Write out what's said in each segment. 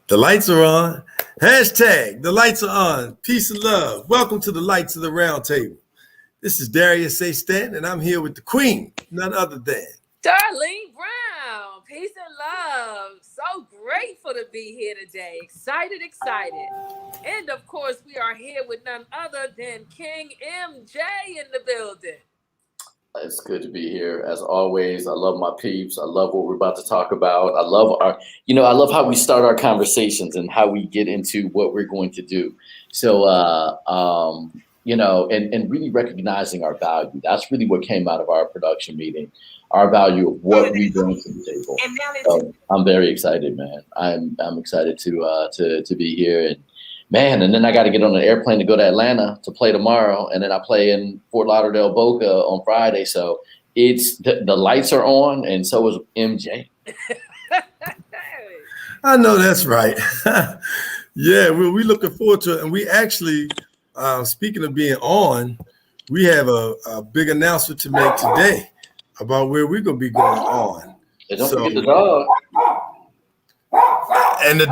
The lights are on. Hashtag the lights are on. Peace and love. Welcome to the Lights of the Round Table. This is Darius A. Stanton, and I'm here with the queen, none other than Darlene Brown. Peace and love. So grateful to be here today. Excited. And of course, we are here with none other than King MJ in the building. It's good to be here as always. I love my peeps. I love what we're about to talk about. I love I love how we start our conversations and how we get into what we're going to do. So, and really recognizing our value. That's really what came out of our production meeting, our value of what we bring to the table. So I'm very excited, man. I'm excited to be here, and then I got to get on an airplane to go to Atlanta to play tomorrow, and then I play in Fort Lauderdale, Boca on Friday. So it's the lights are on, and so is MJ. I know that's right. Yeah, we're looking forward to it, and we actually, speaking of being on, we have a big announcement to make today about where we're gonna be going on. And don't forget the dog. And the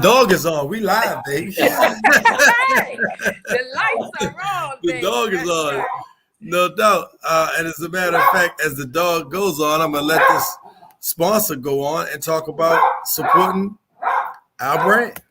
dog is on. We live, baby. Hey, the lights are on, baby. The dog is on, no doubt. And as a matter of fact, as the dog goes on, I'm gonna let this sponsor go on and talk about supporting our brand.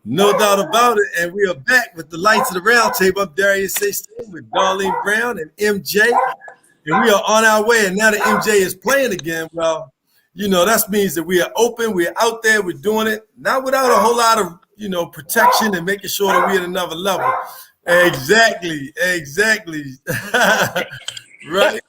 No doubt about it, and we are back with the Lights of the Round Table. I'm Darius A. with Darlene Brown and MJ, and we are on our way. And now that MJ is playing again, well, that means that we are open, we're out there, we're doing it, not without a whole lot of, protection and making sure that we're at another level. Exactly. Right.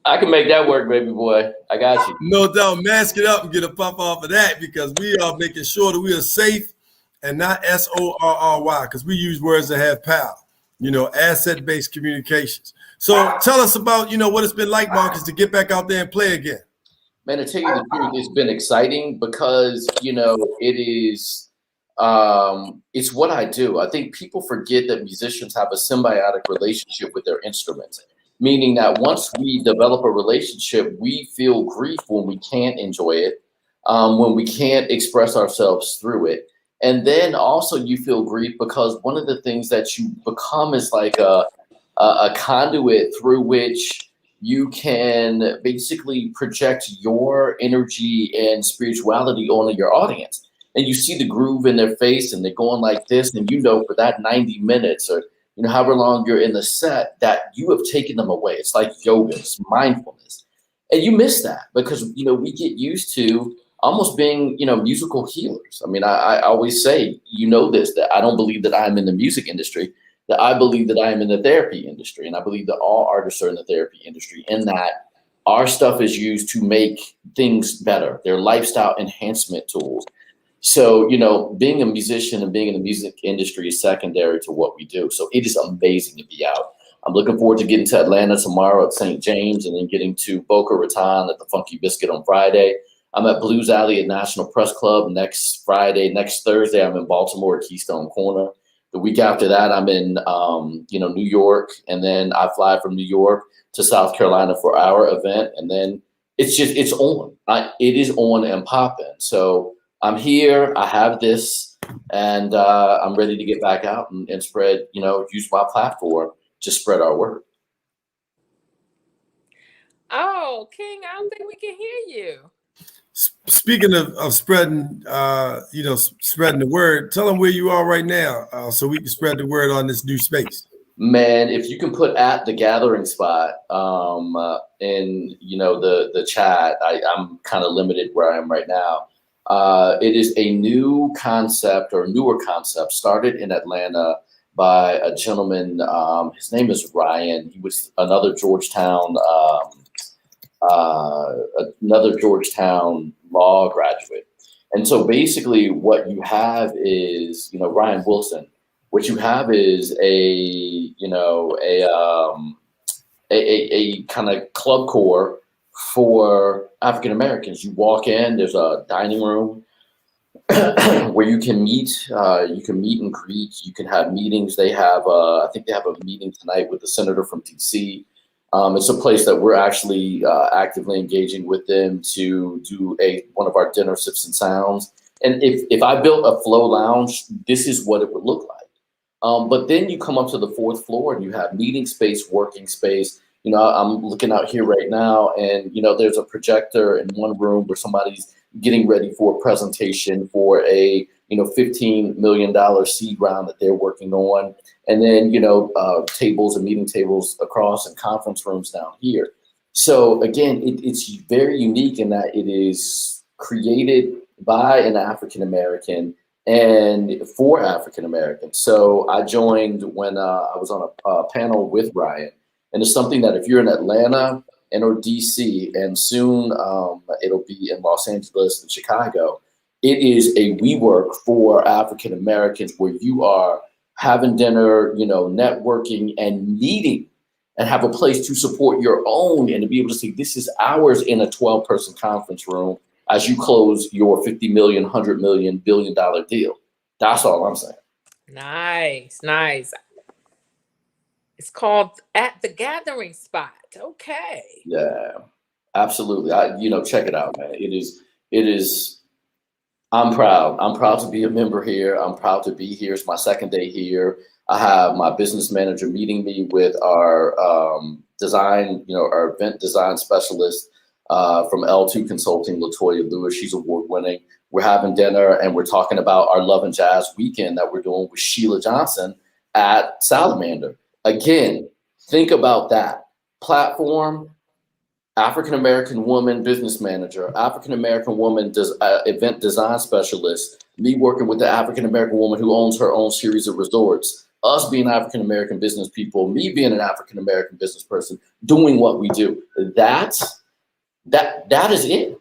I can make that work, baby boy. I got you. No doubt. Mask it up and get a pop off of that, because we are making sure that we are safe and not SORRY, because we use words that have power, asset-based communications. So tell us about, what it's been like, Marcus, to get back out there and play again. Man, to tell you the truth, it's been exciting because, it is, it's what I do. I think people forget that musicians have a symbiotic relationship with their instruments. Meaning that once we develop a relationship, we feel grief when we can't enjoy it, when we can't express ourselves through it. And then also you feel grief because one of the things that you become is like a conduit through which you can basically project your energy and spirituality onto your audience. And you see the groove in their face and they're going like this, and for that 90 minutes or however long you're in the set, that you have taken them away. It's like yoga, it's mindfulness. And you miss that because, we get used to almost being, musical healers. I mean, I always say, this, that I don't believe that I'm in the music industry, that I believe that I am in the therapy industry. And I believe that all artists are in the therapy industry, in that our stuff is used to make things better. They're lifestyle enhancement tools. So, being a musician and being in the music industry is secondary to what we do. So it is amazing to be out. I'm looking forward to getting to Atlanta tomorrow at St. James, and then getting to Boca Raton at the Funky Biscuit on Friday. I'm at Blues Alley at National Press Club next Friday. Next Thursday, I'm in Baltimore at Keystone Corner. The week after that, I'm in, New York. And then I fly from New York to South Carolina for our event. And then it's on. It is on and popping. So I'm here, I have this, and I'm ready to get back out and spread, use my platform to spread our word. Oh, King, I don't think we can hear you. Speaking of spreading, spreading the word, tell them where you are right now, so we can spread the word on this new space. Man, if you can put at the gathering spot in the chat, I'm kind of limited where I am right now. It is a new concept or newer concept started in Atlanta by a gentleman. His name is Ryan. He was another Georgetown law graduate. And so basically what you have is, Ryan Wilson. What you have is a kind of club core for African Americans. You walk in, there's a dining room where you can meet and greet. You can have meetings. They have, I think they have a meeting tonight with the senator from DC. It's a place that we're actually actively engaging with them to do one of our dinner sips and sounds. And if I built a flow lounge, this is what it would look like. But then you come up to the fourth floor and you have meeting space, working space. I'm looking out here right now, and there's a projector in one room where somebody's getting ready for a presentation for a $15 million seed round that they're working on, and then tables and meeting tables across and conference rooms down here. So again, it's very unique in that it is created by an African American and for African Americans. So I joined when I was on a panel with Ryan, and it's something that if you're in Atlanta and or DC, and soon it'll be in Los Angeles and Chicago, it is a WeWork for African Americans where you are having dinner, networking and meeting, and have a place to support your own and to be able to say, this is ours in a 12-person conference room as you close your $50 million, $100 million, $1 billion deal. That's all I'm saying. Nice. It's called At the Gathering Spot. Okay. Yeah, absolutely. Check it out, man. It is. I'm proud. I'm proud to be a member here. I'm proud to be here. It's my second day here. I have my business manager meeting me with our our event design specialist from L2 Consulting, Latoya Lewis. She's award winning. We're having dinner and we're talking about our Love and Jazz weekend that we're doing with Sheila Johnson at Salamander. Again, think about that platform. African American woman business manager, African American woman event design specialist, me working with the African American woman who owns her own series of resorts, us being African American business people, me being an African American business person, doing what we do. That is it.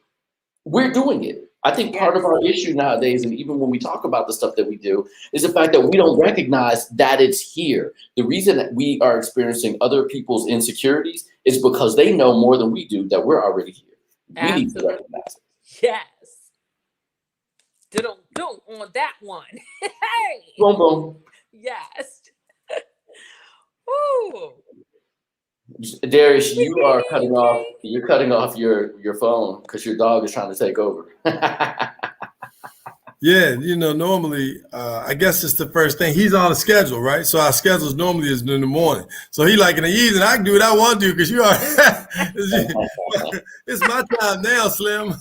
We're doing it. I think part of our issue nowadays, and even when we talk about the stuff that we do, is the fact that we don't recognize that it's here. The reason that we are experiencing other people's insecurities is because they know more than we do that we're already here. We need to recognize it. Yes. Don't on that one. Hey. Boom, boom. Yes. Ooh. Darius, you are cutting off. You're cutting off your phone because your dog is trying to take over. Yeah, normally, I guess it's the first thing. He's on a schedule, right? So our schedules normally is in the morning. So he like in the evening, I can do what I want to do because you are. It's my time now, Slim.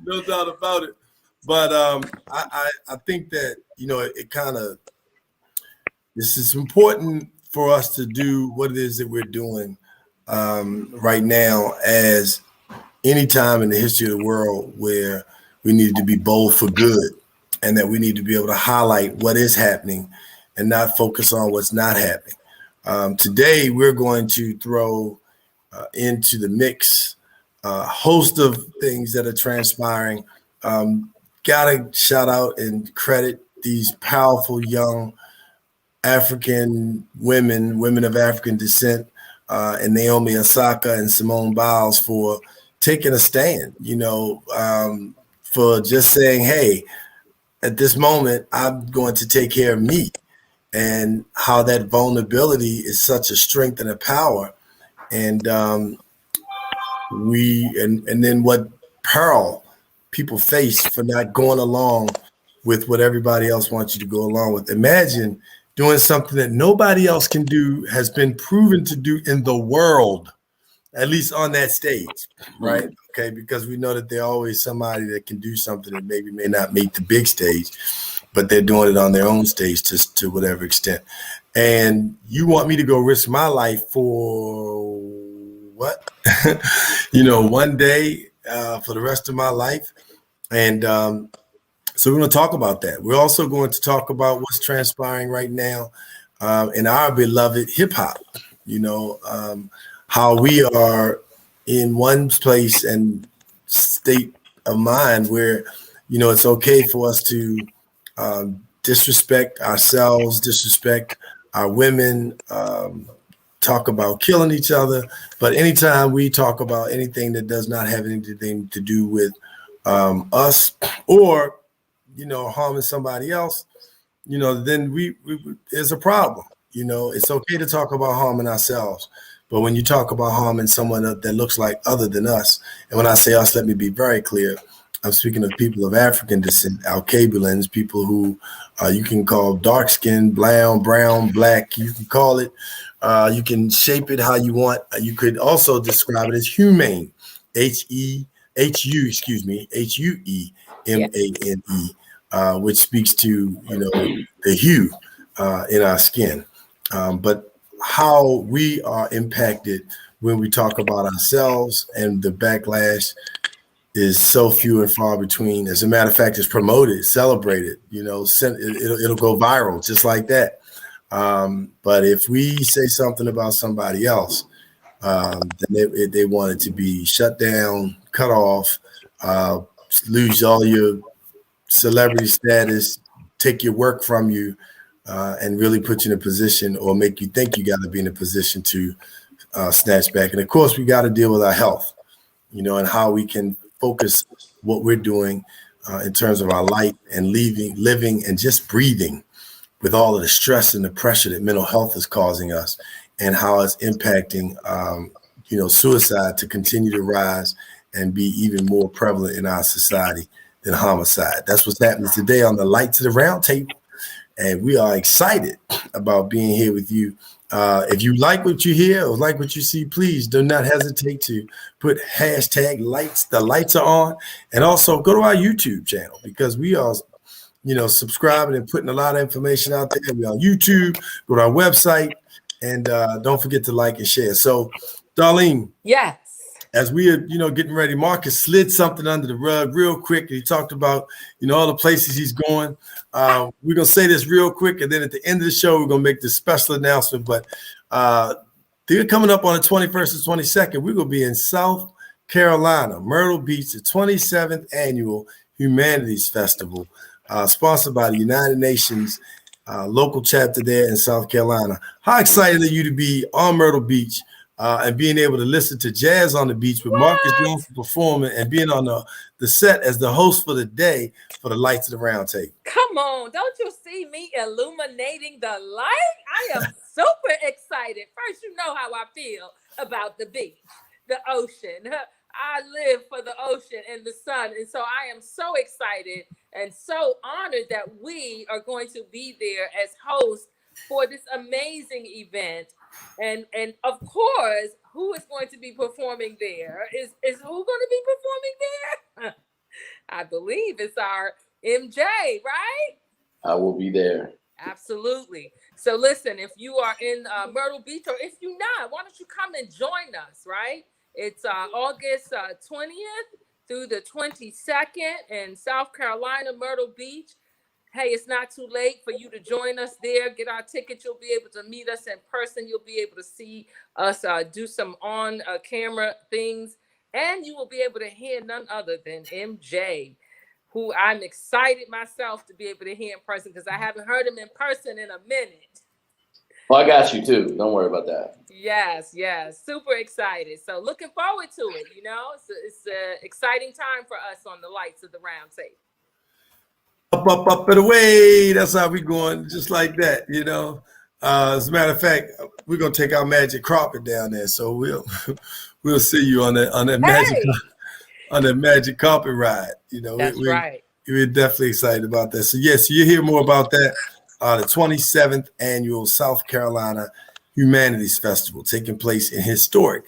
No doubt about it. But I think that it kind of this is important for us to do what it is that we're doing right now, as any time in the history of the world where we need to be bold for good, and that we need to be able to highlight what is happening and not focus on what's not happening. Today, we're going to throw into the mix a host of things that are transpiring. Gotta shout out and credit these powerful young African women of African descent, and Naomi Osaka and Simone Biles for taking a stand, for just saying, hey, at this moment, I'm going to take care of me, and how that vulnerability is such a strength and a power. And then what peril people face for not going along with what everybody else wants you to go along with. Imagine doing something that nobody else can do, has been proven to do in the world. at least on that stage, right? Okay, because we know that there's always somebody that can do something that maybe may not make the big stage, but they're doing it on their own stage to whatever extent. And you want me to go risk my life for what? One day for the rest of my life. And so we're going to talk about that. We're also going to talk about what's transpiring right now in our beloved hip hop. How we are in one place and state of mind where, it's okay for us to disrespect ourselves, disrespect our women, talk about killing each other. But anytime we talk about anything that does not have anything to do with us or, harming somebody else, then we there's a problem. It's okay to talk about harming ourselves. But when you talk about harming someone that looks like other than us, and when I say us, let me be very clear. I'm speaking of people of African descent, Alkabulans, people who you can call dark-skinned, brown, black. You can call it. You can shape it how you want. You could also describe it as humane, HUEMANE, which speaks to the hue in our skin. But how we are impacted when we talk about ourselves, and the backlash is so few and far between. As a matter of fact, it's promoted, celebrated, it'll go viral just like that. But if we say something about somebody else, then they want it to be shut down, cut off, lose all your celebrity status, take your work from you, and really put you in a position or make you think you got to be in a position to snatch back. And of course, we got to deal with our health, and how we can focus what we're doing in terms of our light and living and just breathing with all of the stress and the pressure that mental health is causing us, and how it's impacting, suicide to continue to rise and be even more prevalent in our society than homicide. That's what's happening today on the Lights of the Round Table. And we are excited about being here with you. If you like what you hear or like what you see, please do not hesitate to put hashtag lights. The lights are on. And also go to our YouTube channel, because we are, subscribing and putting a lot of information out there. We're on YouTube, go to our website, and don't forget to like and share. So, Darlene. Yes. As we are, getting ready, Marcus slid something under the rug real quick. He talked about, all the places he's going. We're going to say this real quick, and then at the end of the show, we're going to make this special announcement. But they're coming up on the 21st and 22nd. We're going to be in South Carolina, Myrtle Beach, the 27th Annual Humanities Festival, sponsored by the United Nations local chapter there in South Carolina. How excited are you to be on Myrtle Beach? And being able to listen to jazz on the beach with Marcus Johnson performing, and being on the set as the host for the day for the Lights of the Round Table. Come on, don't you see me illuminating the light? I am super excited. First, you know how I feel about the beach, the ocean. I live for the ocean and the sun. And so I am so excited and so honored that we are going to be there as hosts for this amazing event. And of course, who is going to be performing there? Is who going to be performing there? I believe it's our MJ, right? I will be there. Absolutely. So listen, if you are in Myrtle Beach, or if you're not, why don't you come and join us, right? It's August 20th through the 22nd in South Carolina, Myrtle Beach. Hey, it's not too late for you to join us there. Get our tickets. You'll be able to meet us in person. You'll be able to see us do some on-camera things. And you will be able to hear none other than MJ, who I'm excited myself to be able to hear in person, because I haven't heard him in person in a minute. Well, I got you too. Don't worry about that. Yes. Super excited. So looking forward to it. It's an exciting time for us on the Lights of the Round Table. Up and away. That's how we going, just like that, As a matter of fact, we're gonna take our magic carpet down there, so we'll see you on that magic carpet ride. That's right. We're definitely excited about that. So yes, you'll hear more about that. The 27th Annual South Carolina Humanities Festival, taking place in historic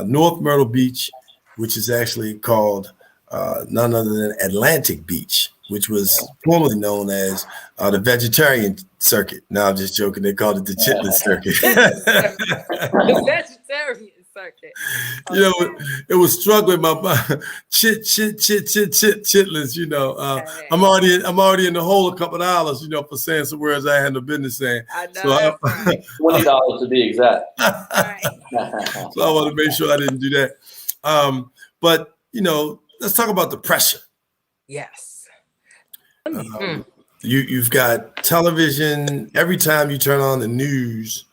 North Myrtle Beach, which is actually called none other than Atlantic Beach, which was formerly known as the Vegetarian Circuit. No, I'm just joking. They called it the Chitlin Circuit. The Vegetarian Circuit. You know, it was struggling my chitlins. You know, I'm already in the hole a couple of dollars. You know, for saying some words I had no business saying. I know that's right. $20 to be exact. Right. So I want to make sure I didn't do that. But you know, let's talk about the pressure. Yes. You've got television. Every time you turn on the news,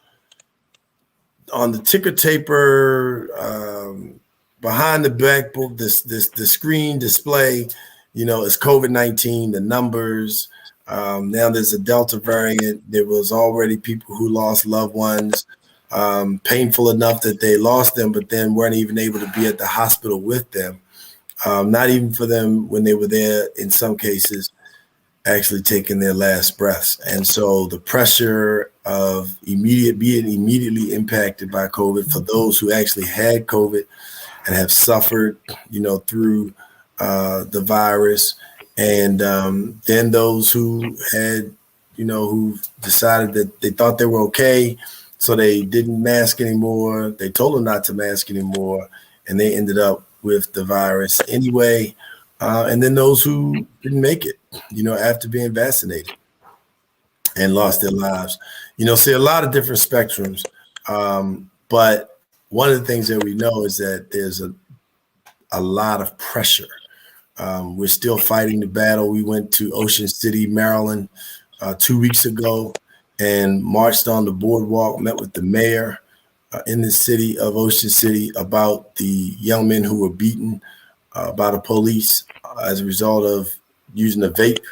on the ticker taper, behind the back book, the screen display, you know, it's COVID-19, the numbers. Now there's a Delta variant. There was already people who lost loved ones, painful enough that they lost them, but then weren't even able to be at the hospital with them. Not even for them when they were there, in some cases, actually taking their last breaths. And so the pressure of being immediately impacted by COVID for those who actually had COVID and have suffered, you know, through the virus. And then those who had, you know, who decided that they thought they were okay, so they didn't mask anymore. They told them not to mask anymore, and they ended up with the virus anyway. And then those who didn't make it, you know, after being vaccinated and lost their lives. You know, see a lot of different spectrums. But one of the things that we know is that there's a lot of pressure. We're still fighting the battle. We went to Ocean City, Maryland 2 weeks ago and marched on the boardwalk, met with the mayor in the city of Ocean City about the young men who were beaten by the police as a result of using a vape.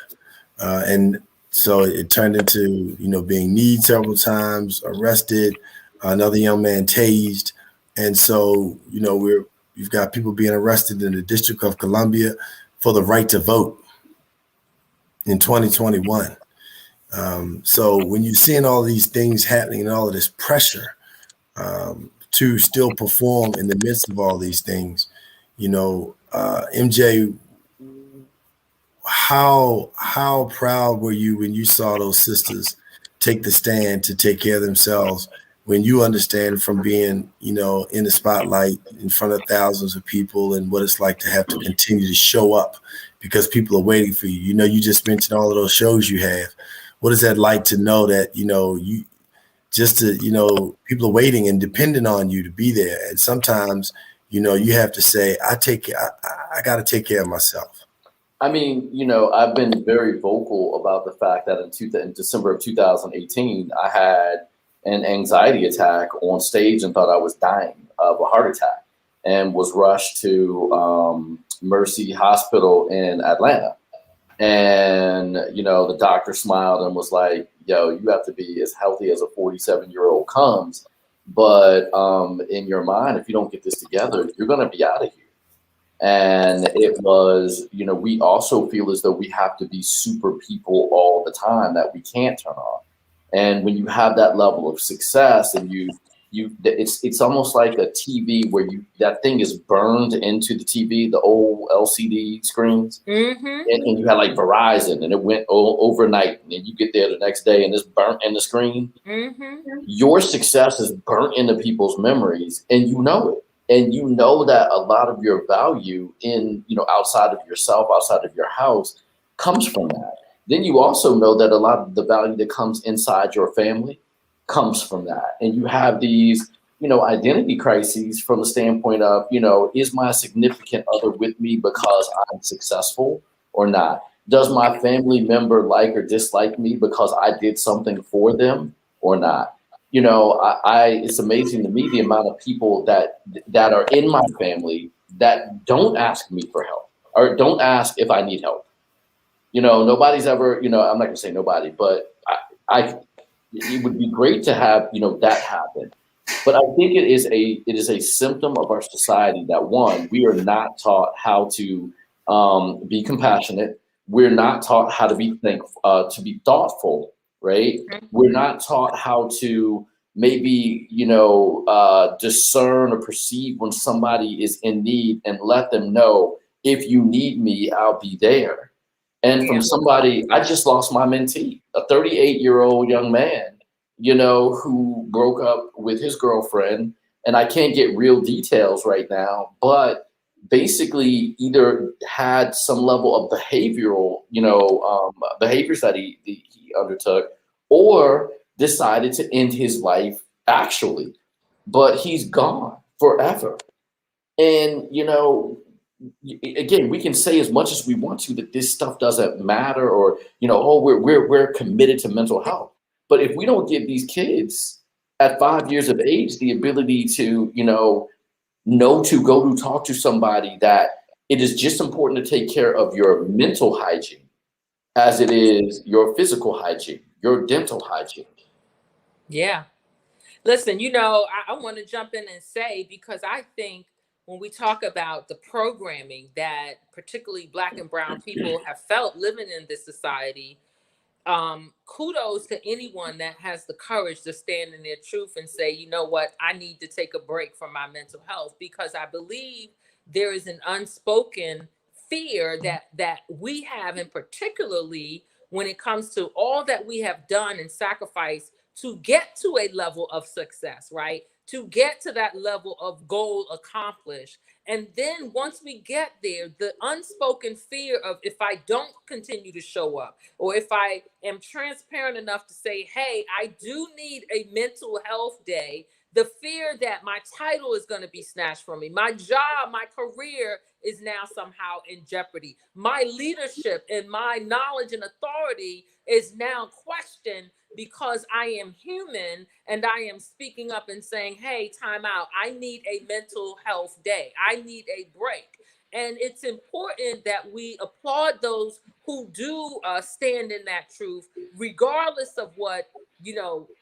And so it turned into, you know, being kneed several times, arrested, another young man tased. And so, you know, you've got people being arrested in the District of Columbia for the right to vote in 2021. So when you're seeing all these things happening and all of this pressure to still perform in the midst of all these things, you know, MJ, how proud were you when you saw those sisters take the stand to take care of themselves, when you understand from being, you know, in the spotlight in front of thousands of people and what it's like to have to continue to show up because people are waiting for you? You know, you just mentioned all of those shows you have. What is that like to know that, you know, people are waiting and depending on you to be there? And sometimes, you know, you have to say, I got to take care of myself. I mean, you know, I've been very vocal about the fact that in December of 2018, I had an anxiety attack on stage and thought I was dying of a heart attack and was rushed to Mercy Hospital in Atlanta. And, you know, the doctor smiled and was like, yo, you have to be as healthy as a 47-year-old comes. But in your mind, if you don't get this together, you're going to be out of here. And it was, you know, we also feel as though we have to be super people all the time that we can't turn off. And when you have that level of success and it's almost like a TV where that thing is burned into the TV, the old LCD screens. Mm-hmm. And you had like Verizon and it went overnight and then you get there the next day and it's burnt in the screen. Mm-hmm. Your success is burnt into people's memories and you know it. And you know that a lot of your value in, you know, outside of yourself, outside of your house comes from that. Then you also know that a lot of the value that comes inside your family comes from that. And you have these, you know, identity crises from the standpoint of, you know, is my significant other with me because I'm successful or not? Does my family member like or dislike me because I did something for them or not? You know, it's amazing to me the amount of people that are in my family that don't ask me for help or don't ask if I need help. You know, nobody's ever, you know, I'm not gonna say nobody, but it would be great to have, you know, that happen. But I think it is a symptom of our society that, one, we are not taught how to be compassionate. We're not taught how to be thoughtful, right? We're not taught how to maybe, discern or perceive when somebody is in need and let them know, if you need me, I'll be there. And from Yeah. somebody, I just lost my mentee, a 38-year-old young man, who broke up with his girlfriend. And I can't get real details right now, but basically either had some level of behavioral, behaviors that he undertook, or decided to end his life actually. But he's gone forever. And, again, we can say as much as we want to that this stuff doesn't matter, or, oh, we're committed to mental health. But if we don't give these kids at 5 years of age the ability to, know to go to talk to somebody, that it is just important to take care of your mental hygiene as it is your physical hygiene, your dental hygiene. Yeah. Listen, I want to jump in and say, because I think when we talk about the programming that particularly Black and brown people have felt living in this society, kudos to anyone that has the courage to stand in their truth and say, you know what, I need to take a break from my mental health, because I believe there is an unspoken fear that we have, and particularly when it comes to all that we have done and sacrificed to get to a level of success, right? To get to that level of goal accomplished. And then once we get there, the unspoken fear of, if I don't continue to show up, or if I am transparent enough to say, hey, I do need a mental health day, the fear that my title is going to be snatched from me, my job, my career is now somehow in jeopardy, my leadership and my knowledge and authority is now questioned, because I am human and I am speaking up and saying, hey, time out. I need a mental health day. I need a break. And it's important that we applaud those who do stand in that truth, regardless of what,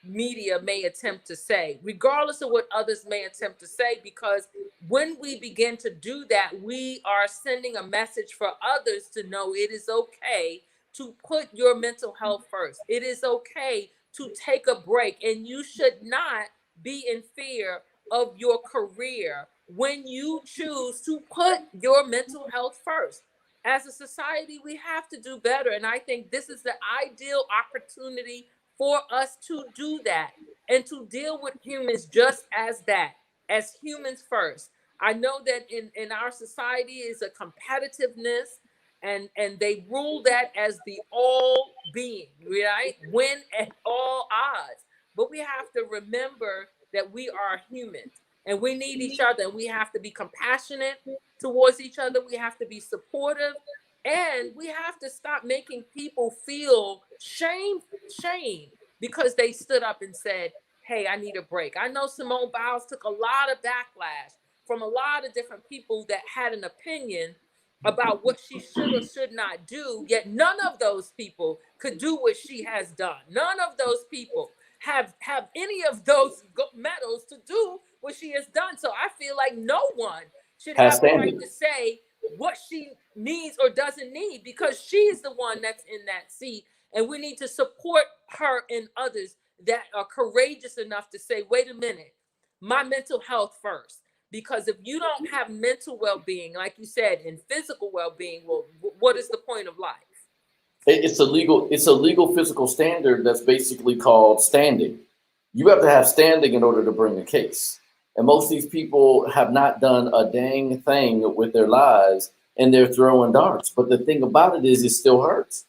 media may attempt to say, regardless of what others may attempt to say, because when we begin to do that, we are sending a message for others to know it is okay to put your mental health first. It is okay to take a break, and you should not be in fear of your career when you choose to put your mental health first. As a society, we have to do better, and I think this is the ideal opportunity for us to do that and to deal with humans just as that, as humans first. I know that in our society is a competitiveness, and they rule that as the all being, right? Win at all odds. But we have to remember that we are humans and we need each other, and we have to be compassionate towards each other. We have to be supportive, and we have to stop making people feel shame because they stood up and said, hey, I need a break. I know Simone Biles took a lot of backlash from a lot of different people that had an opinion about what she should or should not do, yet none of those people could do what she has done. None of those people have any of those medals to do what she has done. So I feel like no one should Has have the right standing. to say what she needs or doesn't need, because she's the one that's in that seat, and we need to support her and others that are courageous enough to say, wait a minute, my mental health first. Because if you don't have mental well-being, like you said, and physical well-being, well, what is the point of life? It's a legal physical standard that's basically called standing. You have to have standing in order to bring a case. And most of these people have not done a dang thing with their lives, and they're throwing darts. But the thing about it is, it still hurts.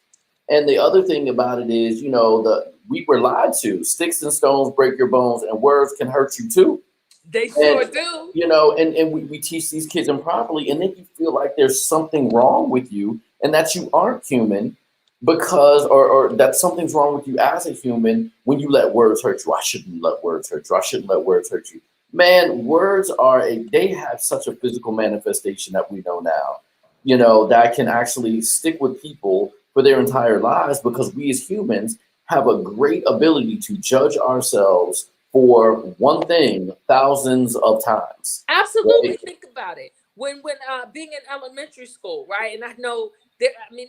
And the other thing about it is, we were lied to. Sticks and stones break your bones, and words can hurt you too. They sure do. And we teach these kids improperly, and then you feel like there's something wrong with you, and that you aren't human, because or that something's wrong with you as a human when you let words hurt you. I shouldn't let words hurt you. I shouldn't let words hurt you. Man, words they have such a physical manifestation that we know now, that can actually stick with people for their entire lives, because we as humans have a great ability to judge ourselves for one thing thousands of times. Absolutely. Right? Think about it. When being in elementary school, right? And I know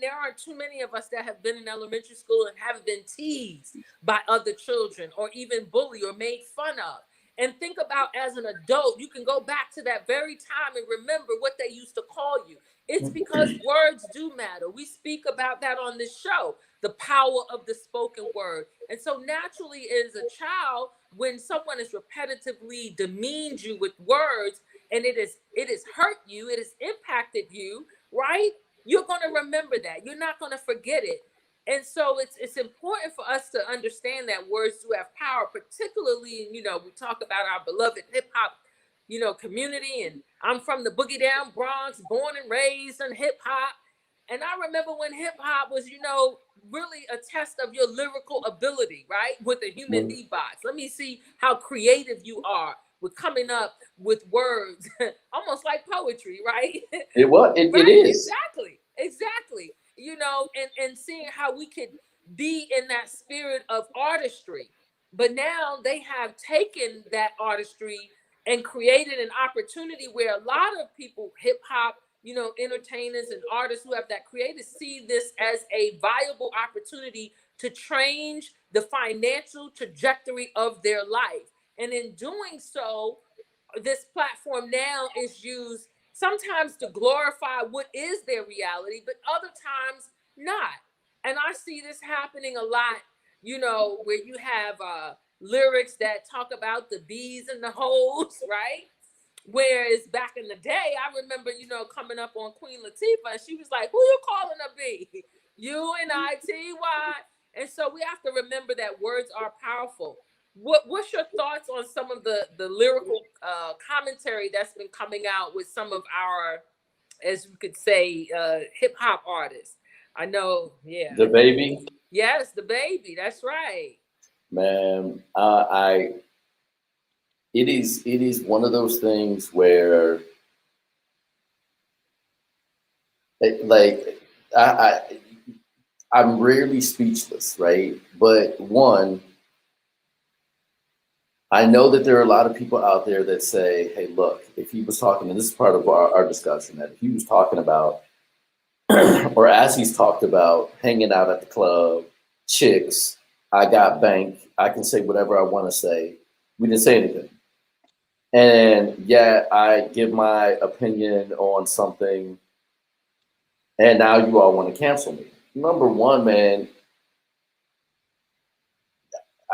there aren't too many of us that have been in elementary school and haven't been teased by other children or even bullied or made fun of. And think about, as an adult, you can go back to that very time and remember what they used to call you. It's because words do matter. We speak about that on this show, the power of the spoken word. And so naturally, as a child, when someone has repetitively demeaned you with words, and it has hurt you, it has impacted you, right? You're going to remember that. You're not going to forget it. And so it's important for us to understand that words do have power, particularly, we talk about our beloved hip hop, community. And I'm from the Boogie Down Bronx, born and raised in hip hop. And I remember when hip hop was, really a test of your lyrical ability, right? With a human beatbox. Let me see how creative you are with coming up with words, almost like poetry, right? It was. It is. Exactly. And seeing how we could be in that spirit of artistry. But now they have taken that artistry and created an opportunity where a lot of people, hip hop, entertainers and artists who have that creative, see this as a viable opportunity to change the financial trajectory of their life. And in doing so, this platform now is used sometimes to glorify what is their reality, but other times not. And I see this happening a lot, where you have lyrics that talk about the bees and the hoes, right? Whereas back in the day, I remember, coming up on Queen Latifah, and she was like, "Who you calling a bee? UNITY." And so we have to remember that words are powerful. What's your thoughts on some of the lyrical commentary that's been coming out with some of our, as you could say, hip hop artists? I know, yeah. The Baby. Yes, The Baby. That's right. Man, it is one of those things where, I'm rarely speechless, right? But one, I know that there are a lot of people out there that say, hey, look, if he was talking, and this is part of our discussion, that if he was talking about, or as he's talked about, hanging out at the club, chicks, I got bank, I can say whatever I want to say. We didn't say anything. And yet I give my opinion on something, and now you all want to cancel me. Number one, man,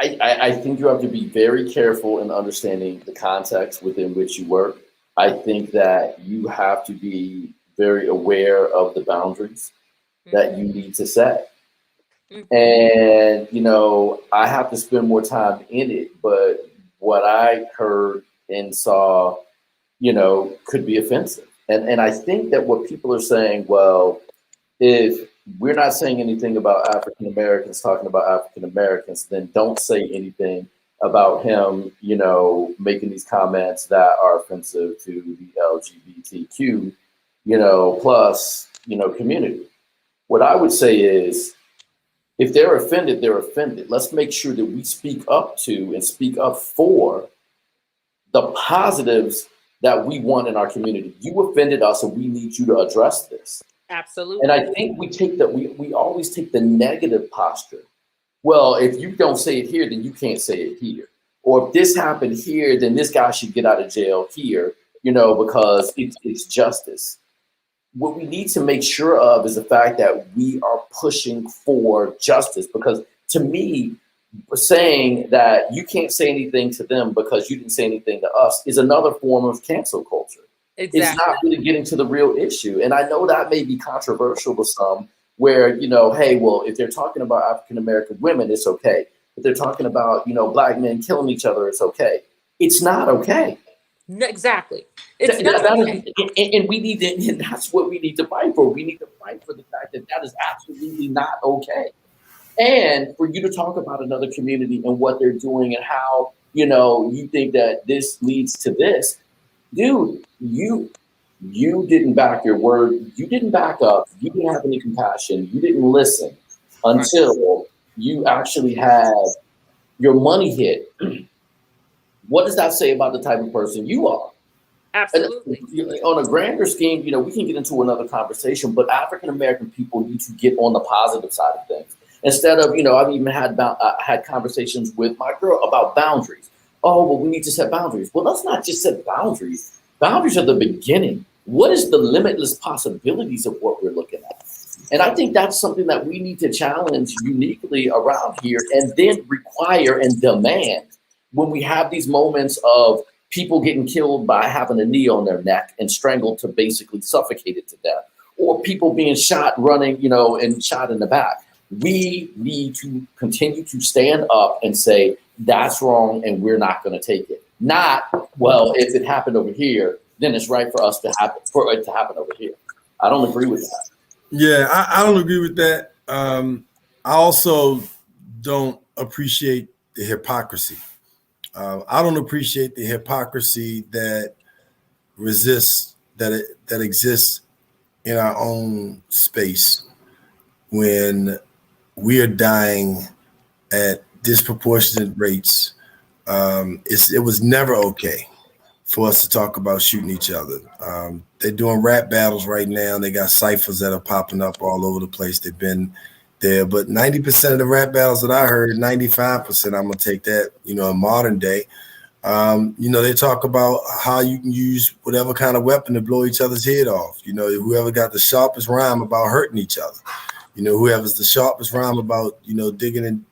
I think you have to be very careful in understanding the context within which you work. I think that you have to be very aware of the boundaries that you need to set. And, I have to spend more time in it, but what I heard and saw, could be offensive. And I think that what people are saying, well, if we're not saying anything about African Americans talking about African Americans, then don't say anything about him, making these comments that are offensive to the LGBTQ, plus, community. What I would say is, if they're offended, they're offended. Let's make sure that we speak up to and speak up for the positives that we want in our community. You offended us, and we need you to address this. Absolutely. And I think we always take the negative posture. Well, if you don't say it here, then you can't say it here. Or if this happened here, then this guy should get out of jail here, because it's justice. What we need to make sure of is the fact that we are pushing for justice, because to me, saying that you can't say anything to them because you didn't say anything to us is another form of cancel culture. Exactly. It's not really getting to the real issue. And I know that may be controversial to some, where, hey, well, if they're talking about African-American women, it's okay. If they're talking about, Black men killing each other, it's okay. It's not okay. Exactly. It's not okay. And we need to, and that's what we need to fight for. We need to fight for the fact that that is absolutely not okay. And for you to talk about another community and what they're doing and how, you think that this leads to this. Dude, you didn't back your word. You didn't back up. You didn't have any compassion. You didn't listen until you actually had your money hit. What does that say about the type of person you are? And Absolutely. on a grander scheme, we can get into another conversation, but African American people need to get on the positive side of things. Instead of, I've even had conversations with my girl about boundaries. Oh, well, we need to set boundaries. Well, let's not just set boundaries. Boundaries are the beginning. What is the limitless possibilities of what we're looking at? And I think that's something that we need to challenge uniquely around here, and then require and demand when we have these moments of people getting killed by having a knee on their neck and strangled to basically suffocated to death, or people being shot running, and shot in the back. We need to continue to stand up and say, that's wrong and we're not going to take it. Not, well, if it happened over here, then it's right for it to happen over here. I don't agree with that. Yeah, I don't agree with that. I also don't appreciate the hypocrisy. I don't appreciate the hypocrisy that exists in our own space when we are dying at disproportionate rates. It was never okay for us to talk about shooting each other. They're doing rap battles right now. They got ciphers that are popping up all over the place. They've been there, but 90% of the rap battles that I heard, 95%, I'm gonna take that, in modern day. They talk about how you can use whatever kind of weapon to blow each other's head off. Whoever got the sharpest rhyme about hurting each other. Whoever's the sharpest rhyme about, digging in,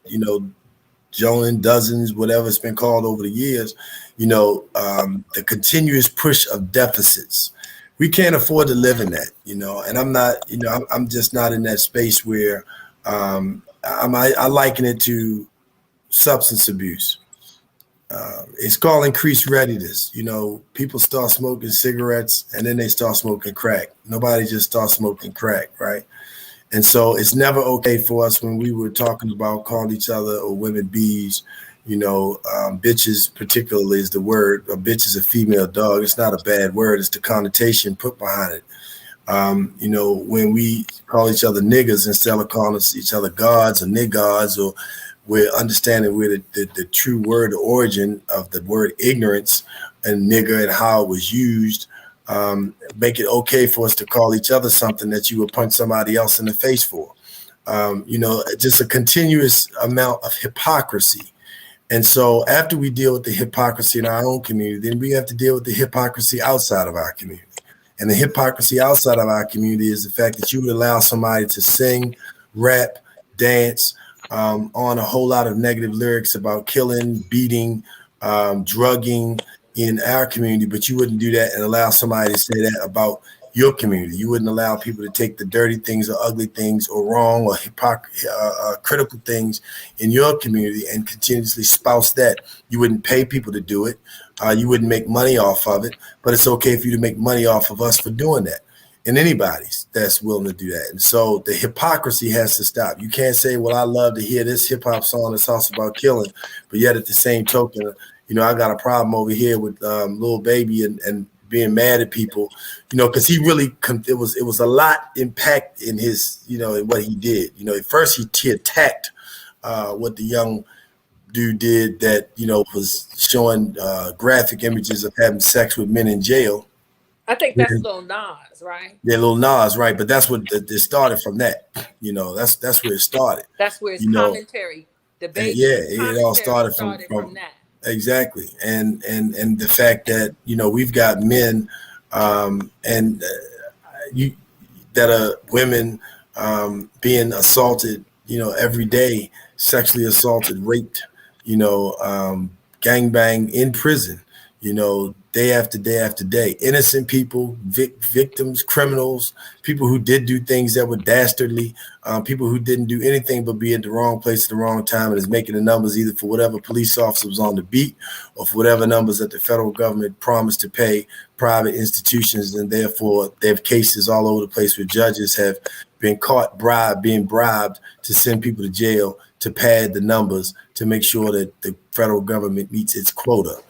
joining dozens, whatever it's been called over the years, the continuous push of deficits. We can't afford to live in that, and I'm not, I'm just not in that space where I liken it to substance abuse. It's called increased readiness. People start smoking cigarettes and then they start smoking crack. Nobody just starts smoking crack, right? And so it's never okay for us when we were talking about calling each other or women bees, bitches particularly is the word. A bitch is a female dog. It's not a bad word. It's the connotation put behind it. When we call each other niggas instead of calling each other gods or niggas, or we're understanding where the true word, the origin of the word ignorance and nigger and how it was used, make it okay for us to call each other something that you would punch somebody else in the face for. Just a continuous amount of hypocrisy. And so after we deal with the hypocrisy in our own community, then we have to deal with the hypocrisy outside of our community. And the hypocrisy outside of our community is the fact that you would allow somebody to sing, rap, dance, on a whole lot of negative lyrics about killing, beating, drugging in our community, but you wouldn't do that and allow somebody to say that about your community. You wouldn't allow people to take the dirty things or ugly things or wrong or critical things in your community and continuously spouse that. You wouldn't pay people to do it. You wouldn't make money off of it, but it's okay for you to make money off of us for doing that. And anybody's that's willing to do that. And so the hypocrisy has to stop. You can't say, well, I love to hear this hip hop song that's also about killing, but yet at the same token, I got a problem over here with Lil Baby and being mad at people, because he really, it was a lot impact in his, in what he did. At first he attacked what the young dude did that, was showing graphic images of having sex with men in jail. I think that's Lil Nas, right? Yeah, Lil Nas, right? But that's what it started from that. That's where it started. That's where his commentary, debate. Yeah, it all started from that. Exactly, and the fact that we've got men and that are women being assaulted, every day, sexually assaulted, raped, gangbang in prison, day after day after day. Innocent people, victims, criminals, people who did do things that were dastardly, people who didn't do anything but be at the wrong place at the wrong time and is making the numbers either for whatever police officer was on the beat or for whatever numbers that the federal government promised to pay private institutions. And therefore, they have cases all over the place where judges have been caught being bribed to send people to jail to pad the numbers to make sure that the federal government meets its quota.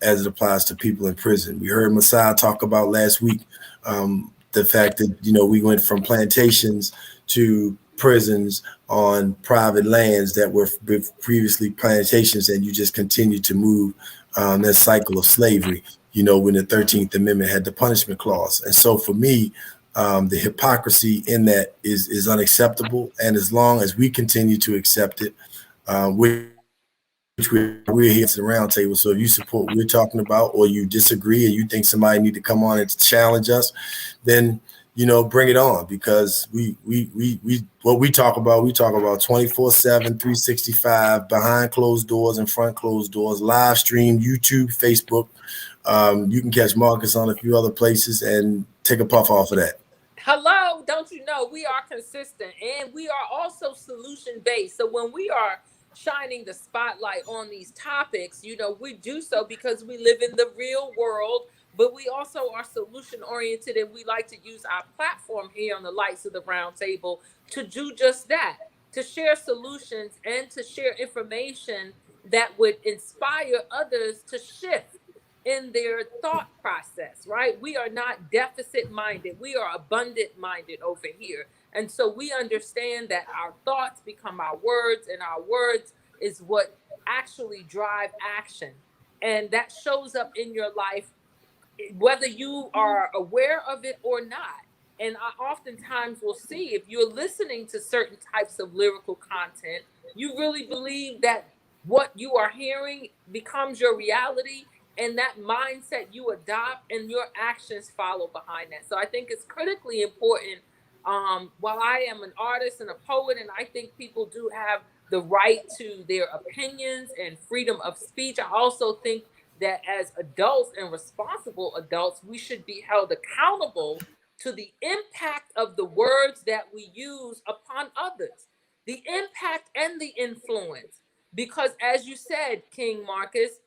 As it applies to people in prison. We heard Messiah talk about last week the fact that, we went from plantations to prisons on private lands that were previously plantations, and you just continue to move that cycle of slavery. when the 13th Amendment had the punishment clause. And so for me, the hypocrisy in that is unacceptable. And as long as we continue to accept it, which we're here at the round table. So if you support what we're talking about, or you disagree and you think somebody need to come on and challenge us, then bring it on, because we what we talk about 24/7, 365, behind closed doors and front closed doors, live stream, YouTube, Facebook. You can catch Marcus on a few other places and take a puff off of that. Hello, don't you know we are consistent and we are also solution based. So when we are shining the spotlight on these topics, we do so because we live in the real world, but we also are solution oriented, and we like to use our platform here on the Lights of the Round Table to do just that, to share solutions and to share information that would inspire others to shift in their thought process, right? We are not deficit minded. We are abundant minded over here. And so we understand that our thoughts become our words, and our words is what actually drive action. And that shows up in your life, whether you are aware of it or not. And I oftentimes will see, if you're listening to certain types of lyrical content, you really believe that what you are hearing becomes your reality, and that mindset you adopt, and your actions follow behind that. So I think it's critically important. While I am an artist and a poet, and I think people do have the right to their opinions and freedom of speech, I also think that as adults and responsible adults, we should be held accountable to the impact of the words that we use upon others, the impact and the influence. Because as you said, King Marcus,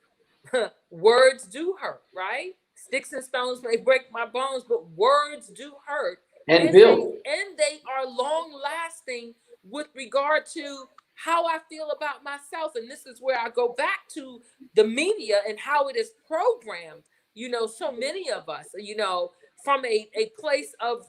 words do hurt, right? Sticks and stones may break my bones, but words do hurt. And Bill, They are long lasting with regard to how I feel about myself. And this is where I go back to the media and how it is programmed. So many of us, from a place of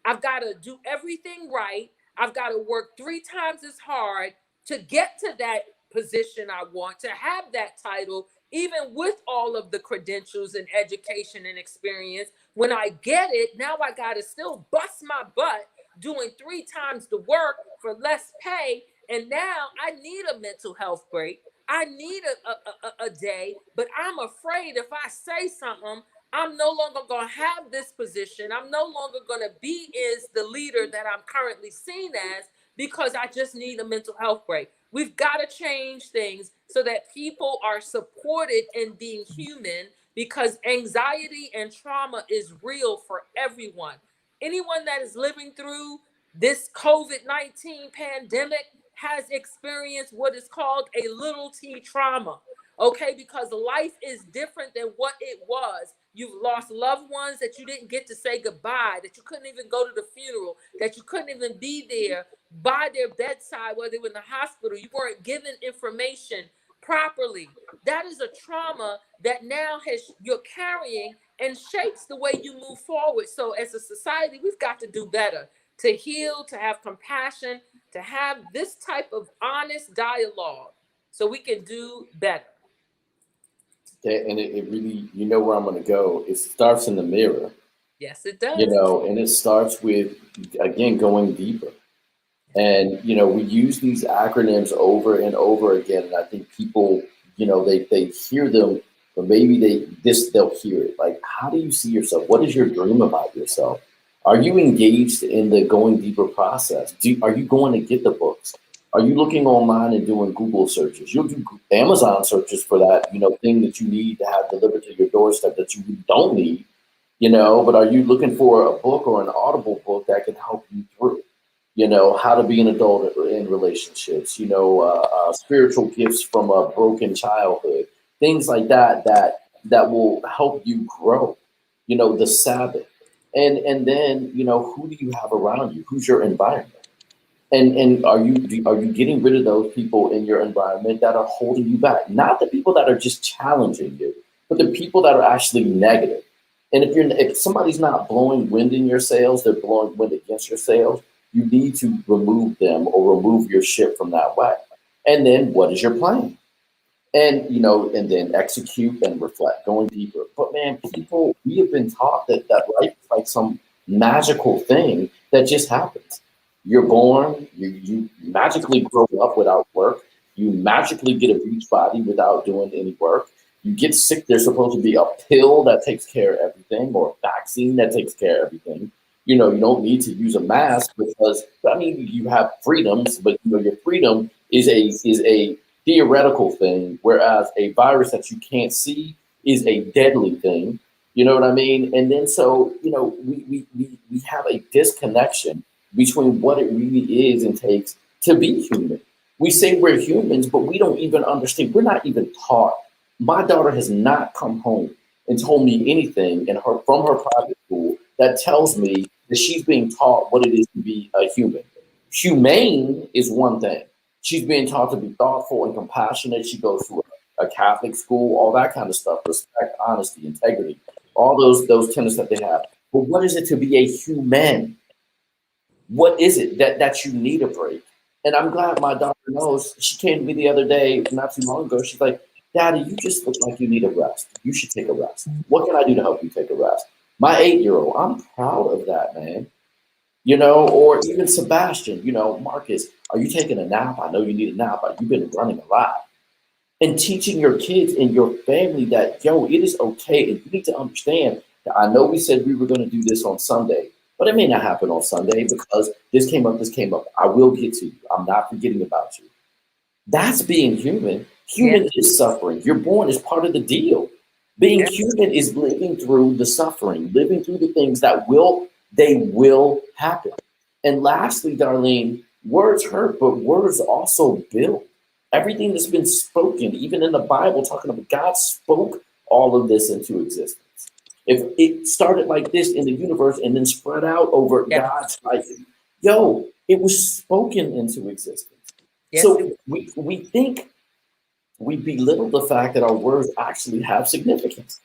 I've got to do everything right. I've got to work 3 times as hard to get to that position I want, to have that title, even with all of the credentials and education and experience. When I get it, now I got to still bust my butt doing 3 times the work for less pay. And now I need a mental health break. I need a day, but I'm afraid if I say something, I'm no longer going to have this position. I'm no longer going to be as the leader that I'm currently seen as, because I just need a mental health break. We've got to change things so that people are supported in being human, because anxiety and trauma is real for everyone. Anyone that is living through this COVID-19 pandemic has experienced what is called a little t trauma. Okay, because life is different than what it was. You've lost loved ones that you didn't get to say goodbye, that you couldn't even go to the funeral, that you couldn't even be there by their bedside while they were in the hospital. You weren't given information properly. That is a trauma that now you're carrying and shapes the way you move forward. So as a society, we've got to do better to heal, to have compassion, to have this type of honest dialogue so we can do better. And it really, where I'm going to go. It starts in the mirror. Yes, it does. And it starts with, again, going deeper. And, we use these acronyms over and over again. And I think people, they hear them, but maybe they'll hear it. Like, how do you see yourself? What is your dream about yourself? Are you engaged in the going deeper process? Are you going to get the books? Are you looking online and doing Google searches? You'll do Amazon searches for that, thing that you need to have delivered to your doorstep that you don't need, but are you looking for a book or an Audible book that can help you through, how to be an adult in relationships, spiritual gifts from a broken childhood, things like that will help you grow, the Sabbath. And then, who do you have around you? Who's your environment? And are you getting rid of those people in your environment that are holding you back? Not the people that are just challenging you, but the people that are actually negative. And if somebody's not blowing wind in your sails, they're blowing wind against your sails, you need to remove them or remove your ship from that way. And then what is your plan? And and then execute and reflect, going deeper. But man, people, we have been taught that life is like some magical thing that just happens. You're born, you magically grow up without work, you magically get a beach body without doing any work. You get sick, there's supposed to be a pill that takes care of everything, or a vaccine that takes care of everything. You don't need to use a mask because, I mean, you have freedoms, but your freedom is a theoretical thing, whereas a virus that you can't see is a deadly thing. You know what I mean? And then so, we have a disconnection between what it really is and takes to be human. We say we're humans, but we don't even understand. We're not even taught. My daughter has not come home and told me anything from her private school that tells me that she's being taught what it is to be a human. Humane is one thing. She's being taught to be thoughtful and compassionate. She goes to a Catholic school, all that kind of stuff, respect, honesty, integrity, all those tenets that they have. But what is it to be a human? What is it that you need a break? And I'm glad my daughter knows. She came to me the other day, not too long ago. She's like, Daddy, you just look like you need a rest. You should take a rest. What can I do to help you take a rest? My 8-year-old, I'm proud of that, man. Or even Sebastian, Marcus, are you taking a nap? I know you need a nap, but you've been running a lot. And teaching your kids and your family that, it is okay. And you need to understand that I know we said we were going to do this on Sunday, but it may not happen on Sunday because this came up. I will get to you. I'm not forgetting about you. That's being human. Human is suffering. You're born as part of the deal. Being human is living through the suffering, living through the things that will happen. And lastly, Darlene, words hurt, but words also build. Everything that's been spoken, even in the Bible, talking about God spoke all of this into existence. If it started like this in the universe and then spread out over God's life, it was spoken into existence. Yes. So we think we belittle the fact that our words actually have significance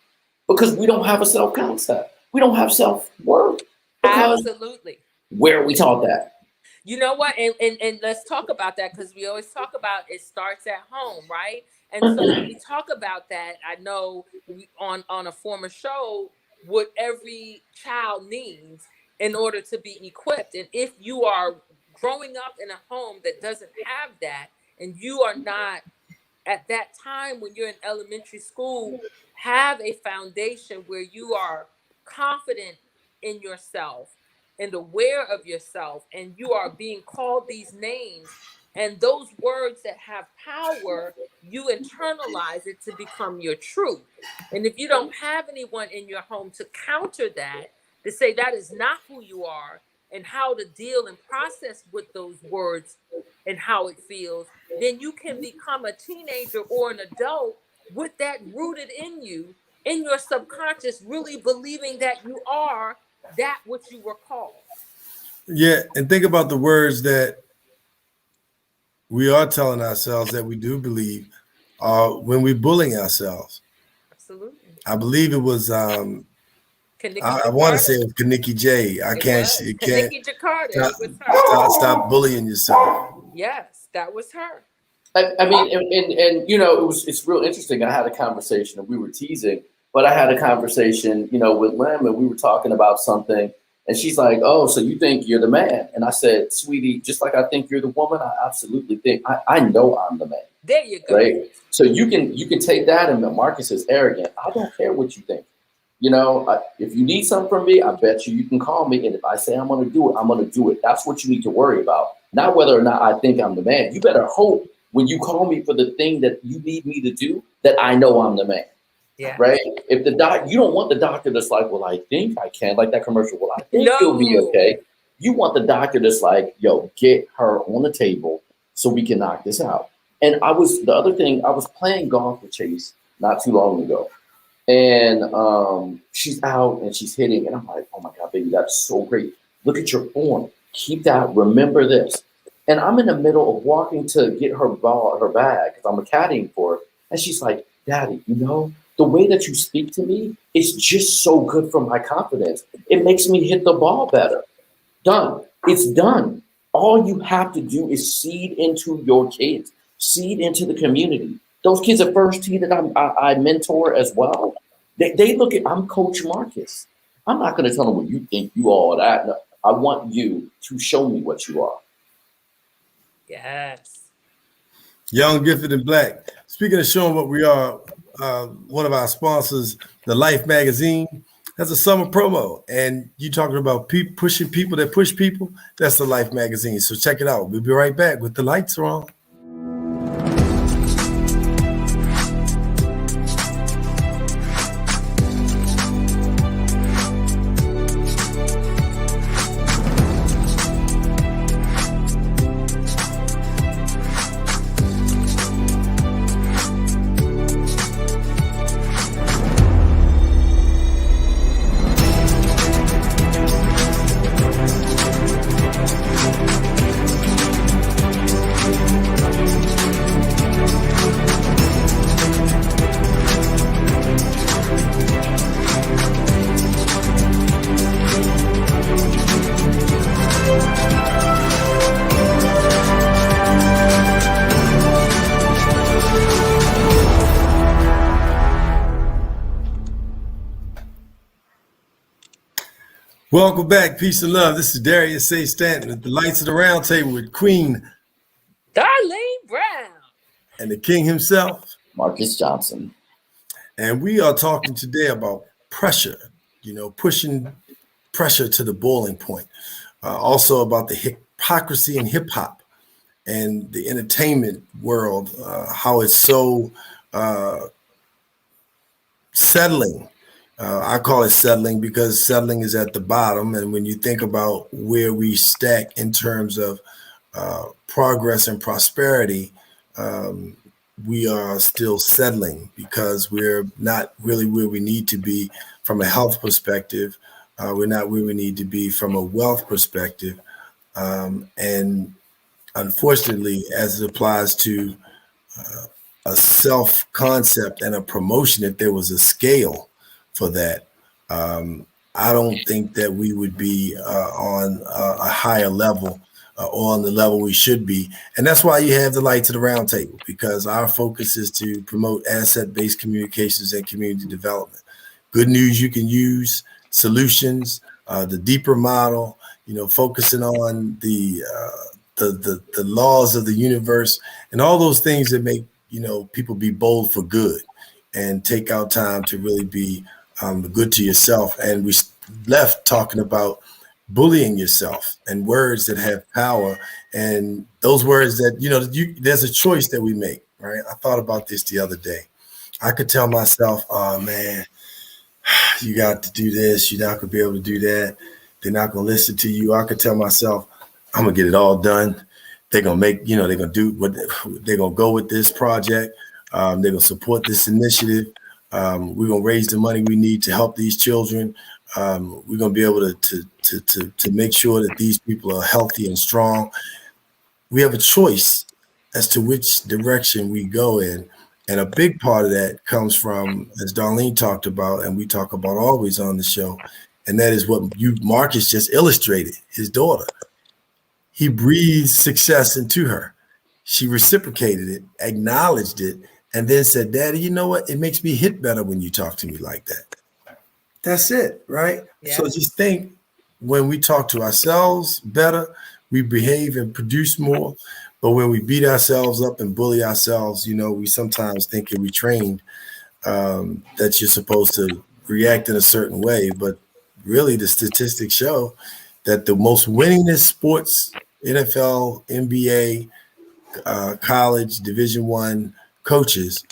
because we don't have a self-concept. We don't have self-worth. Absolutely. Where are we taught that? You know what? And let's talk about that because we always talk about it starts at home, right? And so when we talk about that, I know on a former show what every child needs in order to be equipped. And if you are growing up in a home that doesn't have that, and you are not at that time when you're in elementary school, have a foundation where you are confident in yourself and aware of yourself, and you are being called these names, and those words that have power, you internalize it to become your truth. And if you don't have anyone in your home to counter that, to say that is not who you are, and how to deal and process with those words and how it feels, then you can become a teenager or an adult with that rooted in you, in your subconscious, really believing that you are that which you were called. Yeah, and think about the words that we are telling ourselves that we do believe when we're bullying ourselves. Absolutely. I believe it was I want to say it was Kaniki J. I can't. Kaniki Jakarta. Stop bullying yourself. Yes, that was her. I mean, and it's real interesting. I had a conversation, and we were teasing, but I had a conversation, with Lem, and we were talking about something, and she's like, "Oh, so you think you're the man?" And I said, "Sweetie, just like I think you're the woman, I absolutely think I know I'm the man." There you go. Right. So you can take that, and Marcus is arrogant. I don't care what you think. If you need something from me, I bet you can call me, and if I say I'm going to do it, I'm going to do it. That's what you need to worry about, not whether or not I think I'm the man. You better hope when you call me for the thing that you need me to do, that I know I'm the man. Yeah. Right? If you don't want the doctor that's like, well, I think I can, like that commercial, well, I think you'll be okay. You want the doctor that's like, yo, get her on the table so we can knock this out. And I was playing golf with Chase not too long ago. And she's out and she's hitting. And I'm like, oh my God, baby, that's so great. Look at your form. Keep that. Remember this. And I'm in the middle of walking to get her bag, because I'm a caddying for her. And she's like, Daddy, the way that you speak to me is just so good for my confidence. It makes me hit the ball better. Done. It's done. All you have to do is seed into your kids, seed into the community. Those kids at First Tee that I mentor as well, they look at, I'm Coach Marcus. I'm not going to tell them what you think you are. That no, I want you to show me what you are. Yes. Young, gifted, and black. Speaking of showing what we are, one of our sponsors, the Life magazine, has a summer promo. And you talking about pushing people that push people, that's the Life magazine. So check it out. We'll be right back with the lights are on. Welcome back, peace and love. This is Darius A. Stanton with the lights of the round table with Queen Darlene Brown and the king himself, Marcus Johnson. And we are talking today about pressure, pushing pressure to the boiling point. Also about the hypocrisy in hip hop and the entertainment world, how it's so settling. I call it settling because settling is at the bottom. And when you think about where we stack in terms of progress and prosperity, we are still settling because we're not really where we need to be from a health perspective. We're not where we need to be from a wealth perspective. And unfortunately, as it applies to a self-concept and a promotion, if there was a scale for that, I don't think that we would be on a higher level or on the level we should be. And that's why you have the lights of the round table, because our focus is to promote asset-based communications and community development. Good news you can use, solutions, the deeper model, focusing on the laws of the universe and all those things that make, people be bold for good and take out time to really be good to yourself. And we left talking about bullying yourself and words that have power, and those words that, there's a choice that we make, right? I thought about this the other day. I could tell myself, oh man, you got to do this. You're not going to be able to do that. They're not going to listen to you. I could tell myself, I'm going to get it all done. They're going to make, they're going to do what they're going to go with this project. They're going to support this initiative. We're going to raise the money we need to help these children. We're going to be able to make sure that these people are healthy and strong. We have a choice as to which direction we go in. And a big part of that comes from, as Darlene talked about, and we talk about always on the show, and that is what Marcus just illustrated, his daughter. He breathed success into her. She reciprocated it, acknowledged it, and then said, Daddy, you know what? It makes me hit better when you talk to me like that. That's it, right? Yeah. So just think, when we talk to ourselves better, we behave and produce more. But when we beat ourselves up and bully ourselves, we sometimes think that we trained that you're supposed to react in a certain way. But really, the statistics show that the most winningest sports, NFL, NBA, college, Division I coaches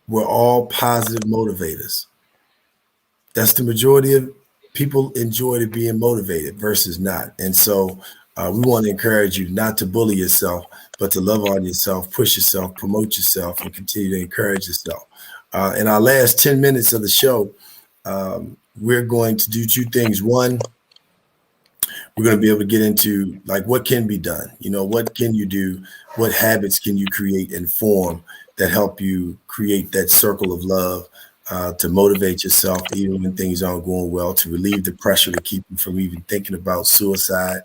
were all positive motivators. That's the majority of people enjoy to being motivated versus not. And so we want to encourage you not to bully yourself, but to love on yourself, push yourself, promote yourself, and continue to encourage yourself. In our last 10 minutes of the show, we're going to do two things. One, we're going to be able to get into what can be done. What can you do? What habits can you create and form that help you create that circle of love to motivate yourself even when things aren't going well, to relieve the pressure to keep you from even thinking about suicide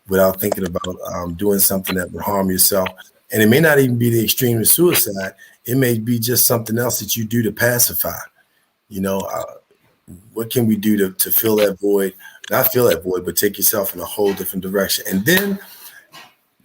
without thinking about doing something that would harm yourself, And it may not even be the extreme of suicide. It may be just something else that you do to pacify. You know, what can we do to fill that void? Not fill that void, but take yourself in a whole different direction. And then,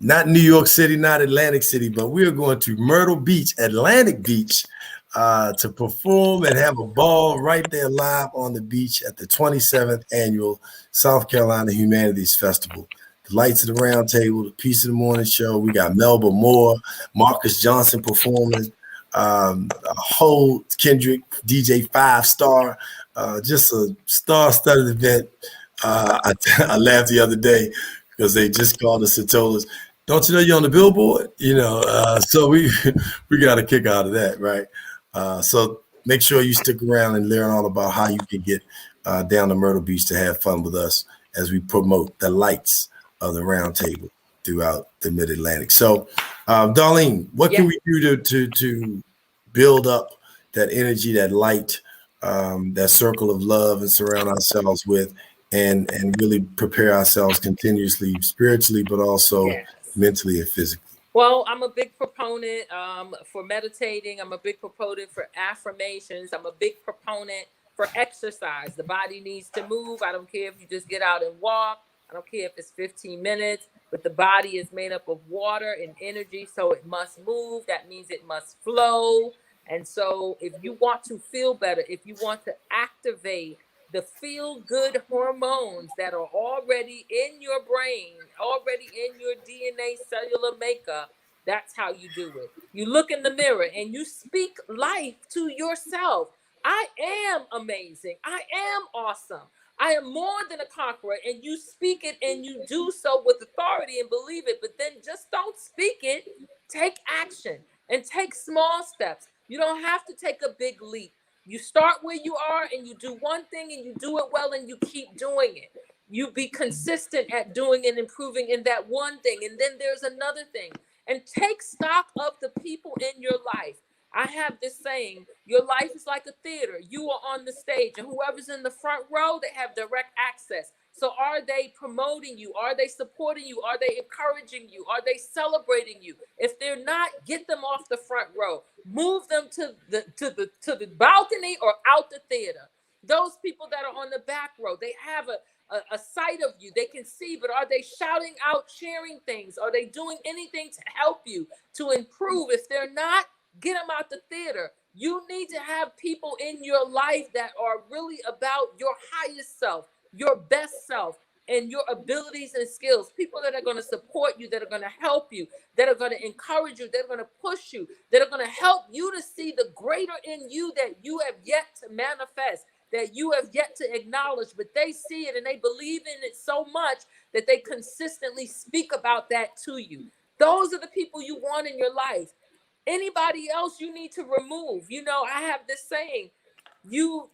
not New York City, not Atlantic City, but we are going to Myrtle Beach, Atlantic Beach, to perform and have a ball right there live on the beach at the 27th annual South Carolina Humanities Festival. The Lights of the Round Table, the Piece of the Morning Show. We got Melba Moore, Marcus Johnson performing, a whole Kendrick, DJ 5 Star, just a star-studded event. I laughed the other day because they just called us and told us, don't you know you're on the billboard? You know, so we got a kick out of that, right? So make sure you stick around and learn all about how you can get down to Myrtle Beach to have fun with us as we promote the lights of the round table throughout the Mid-Atlantic. So, Darlene, what can we do to build up that energy, that light, that circle of love, and surround ourselves with, and really prepare ourselves continuously, spiritually, but also mentally and physically? Well, I'm a big proponent for meditating. I'm a big proponent for affirmations. I'm a big proponent for exercise. The body needs to move. I don't care if you just get out and walk. I don't care if it's 15 minutes, but the body is made up of water and energy, so it must move. That means it must flow. And so if you want to feel better, if you want to activate the feel-good hormones that are already in your brain, already in your DNA cellular makeup, that's how you do it. You look in the mirror and you speak life to yourself. I am amazing. I am awesome. I am more than a conqueror. And you speak it and you do so with authority and believe it. But then just don't speak it. Take action and take small steps. You don't have to take a big leap. You start where you are and you do one thing and you do it well and you keep doing it. You be consistent at doing and improving in that one thing. And then there's another thing. And take stock of the people in your life. I have this saying, your life is like a theater. You are on the stage and whoever's in the front row, they have direct access. So are they promoting you? Are they supporting you? Are they encouraging you? Are they celebrating you? If they're not, get them off the front row. Move them to the balcony or out the theater. Those people that are on the back row, they have a sight of you. They can see, but are they shouting out, sharing things? Are they doing anything to help you, to improve? If they're not, get them out the theater. You need to have people in your life that are really about your highest self, your best self, and your abilities and skills. People that are going to support you, that are going to help you, that are going to encourage you, that are going to push you, that are going to help you to see the greater in you that you have yet to manifest, that you have yet to acknowledge, but they see it and they believe in it so much that they consistently speak about that to you. Those are the people you want in your life. Anybody else you need to remove. You know, I have this saying, you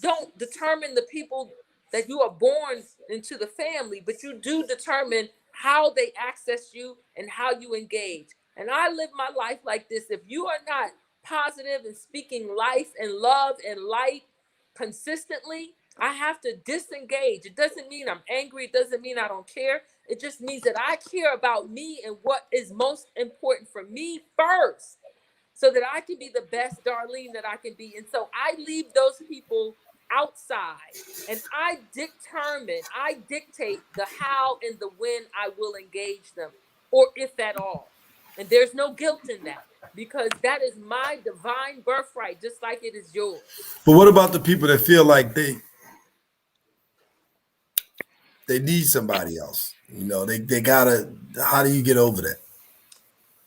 don't determine the people that you are born into the family, but you do determine how they access you and how you engage. And I live my life like this. If you are not positive and speaking life and love and light consistently, I have to disengage. It doesn't mean I'm angry. It doesn't mean I don't care. It just means that I care about me and what is most important for me first, so that I can be the best Darlene that I can be. And so I leave those people outside and I dictate the how and the when I will engage them, or if at all. And there's no guilt in that, because that is my divine birthright, just like it is yours. But what about the people that feel like they need somebody else? You know, they gotta. How do you get over that?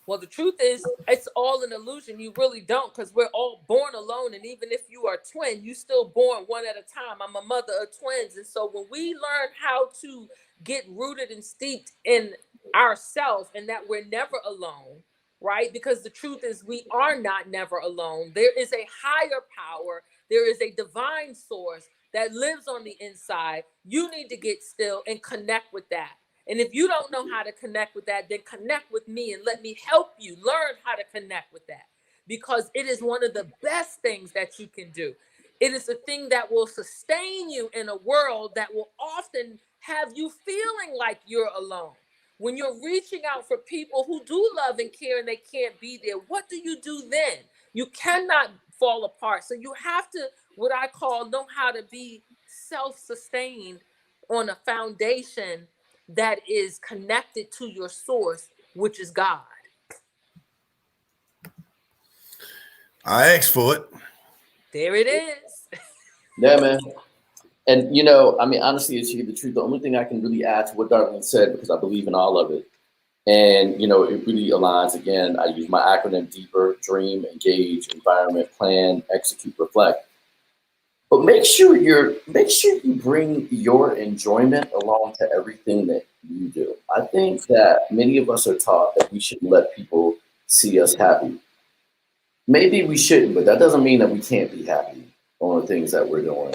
Well, the truth is, it's all an illusion. You really don't, because we're all born alone. And even if you are twin, you still born one at a time. I'm a mother of twins. And so when we learn how to get rooted and steeped in ourselves and that we're never alone, right? Because the truth is, we are not never alone. There is a higher power. There is a divine source that lives on the inside. You need to get still and connect with that. And if you don't know how to connect with that, then connect with me and let me help you learn how to connect with that, because it is one of the best things that you can do. It is a thing that will sustain you in a world that will often have you feeling like you're alone. When you're reaching out for people who do love and care and they can't be there, what do you do then? You cannot fall apart. So you have to, what I call, know how to be self-sustained on a foundation that is connected to your source, which is God. I asked for it. There it is. Yeah, man. And I mean, honestly, to tell you the truth, the only thing I can really add to what Darlene said, because I believe in all of it, and it really aligns. Again, I use my acronym: deeper, dream, engage, environment, plan, execute, reflect. But make sure you bring your enjoyment along to everything that you do. I think that many of us are taught that we should let people see us happy. Maybe we shouldn't, but that doesn't mean that we can't be happy on the things that we're doing.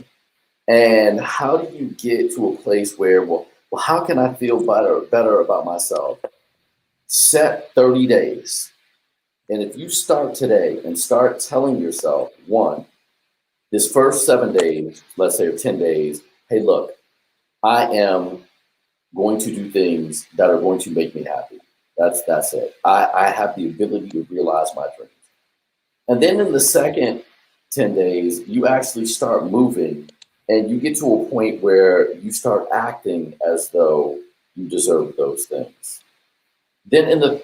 And how do you get to a place where, well, how can I feel better about myself? Set 30 days. And if you start today and start telling yourself, one, this first 7 days, let's say, or 10 days, hey, look, I am going to do things that are going to make me happy. That's it. I have the ability to realize my dreams. And then in the second 10 days, you actually start moving and you get to a point where you start acting as though you deserve those things. Then in the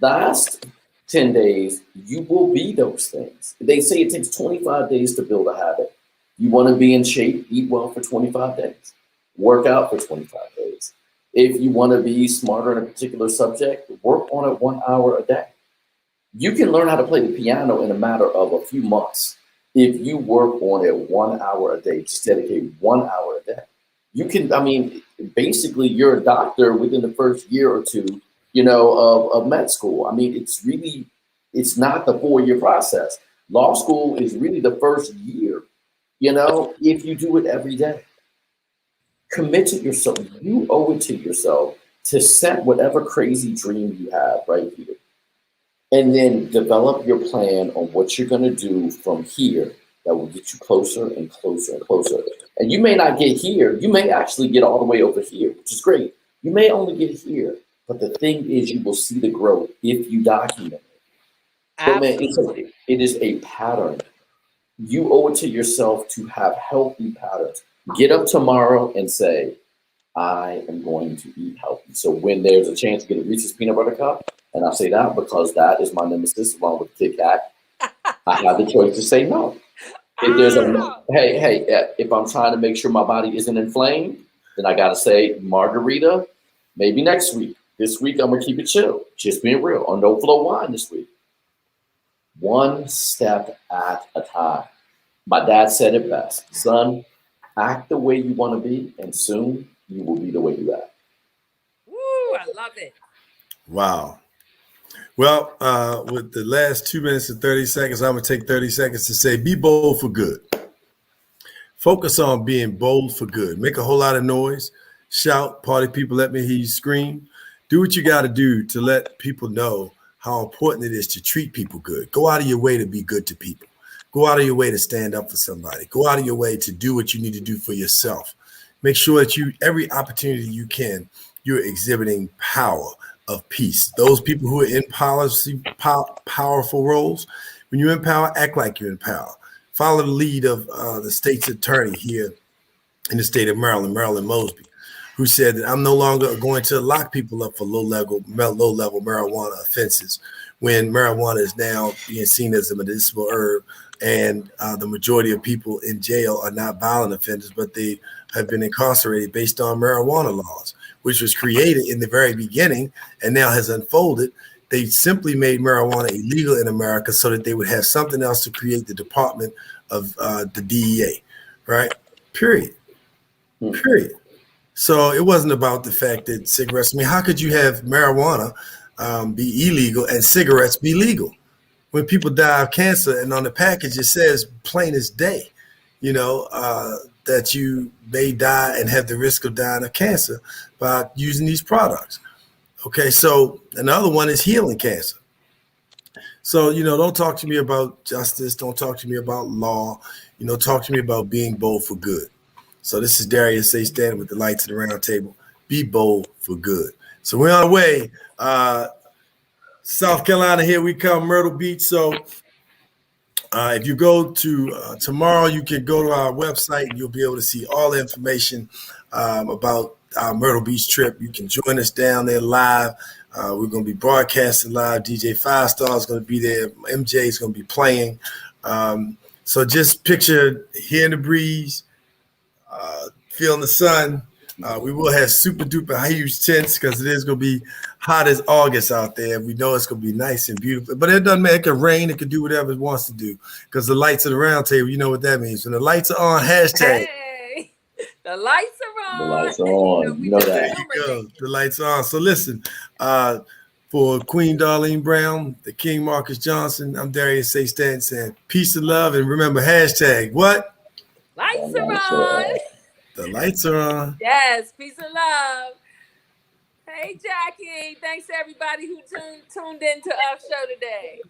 last 10 days, you will be those things. They say it takes 25 days to build a habit. You want to be in shape, eat well for 25 days. Work out for 25 days. If you want to be smarter in a particular subject, work on it 1 hour a day. You can learn how to play the piano in a matter of a few months. If you work on it 1 hour a day, just dedicate 1 hour a day. You can, I mean, basically you're a doctor within the first year or two, of med school. I mean, it's not the 4-year process. Law school is really the first year, if you do it every day. Commit to yourself. You owe it to yourself to set whatever crazy dream you have right here. And then develop your plan on what you're going to do from here that will get you closer and closer and closer. And you may not get here. You may actually get all the way over here, which is great. You may only get here. But the thing is, you will see the growth if you document it. But man, it is a pattern. You owe it to yourself to have healthy patterns. Get up tomorrow and say, I am going to eat healthy. So when there's a chance to get a Reese's peanut butter cup, and I say that because that is my nemesis along with Kit Kat, I have the choice to say no. If there's if I'm trying to make sure my body isn't inflamed, then I got to say margarita, maybe next week. This week, I'm going to keep it chill. Just being real. On no flow wine this week. One step at a time. My dad said it best. Son, act the way you want to be, and soon you will be the way you act. Woo, I love it. Wow. Well, with the last 2 minutes and 30 seconds, I'm going to take 30 seconds to say, be bold for good. Focus on being bold for good. Make a whole lot of noise. Shout, party people, let me hear you scream. Do what you got to do to let people know how important it is to treat people good. Go out of your way to be good to people. Go out of your way to stand up for somebody. Go out of your way to do what you need to do for yourself. Make sure that every opportunity you can, you're exhibiting power of peace. Those people who are in powerful roles, when you're in power, act like you're in power. Follow the lead of the state's attorney here in the state of Maryland, Marilyn Mosby, who said that I'm no longer going to lock people up for low-level marijuana offenses when marijuana is now being seen as a medicinal herb, and the majority of people in jail are not violent offenders, but they have been incarcerated based on marijuana laws, which was created in the very beginning and now has unfolded. They simply made marijuana illegal in America so that they would have something else to create the Department of the DEA, right? Period. So it wasn't about the fact that cigarettes, I mean, how could you have marijuana be illegal and cigarettes be legal? When people die of cancer and on the package, it says plain as day, that you may die and have the risk of dying of cancer by using these products. Okay, so another one is healing cancer. So, don't talk to me about justice. Don't talk to me about law. Talk to me about being bold for good. So this is Darius A. Stanton with the Lights of the Round Table. Be bold for good. So we're on our way. South Carolina, here we come, Myrtle Beach. So if you go to tomorrow, you can go to our website and you'll be able to see all the information about our Myrtle Beach trip. You can join us down there live. We're going to be broadcasting live. DJ Five Star is going to be there. MJ is going to be playing. So just picture hearing the breeze, feeling the sun. We will have super duper huge tents because it is going to be hot as August out there. We know it's going to be nice and beautiful, but it doesn't matter. It can rain. It can do whatever it wants to do because the lights of the round table, you know what that means. When the lights are on, hashtag. Hey, the lights are on. The lights are on. You know that. There you go. The lights are on. So listen, for Queen Darlene Brown, the King Marcus Johnson, I'm Darius A. Stanton saying peace and love. And remember, hashtag what? Lights are on. The lights are on. Yes, peace and love. Hey, Jackie. Thanks to everybody who tuned into our show today.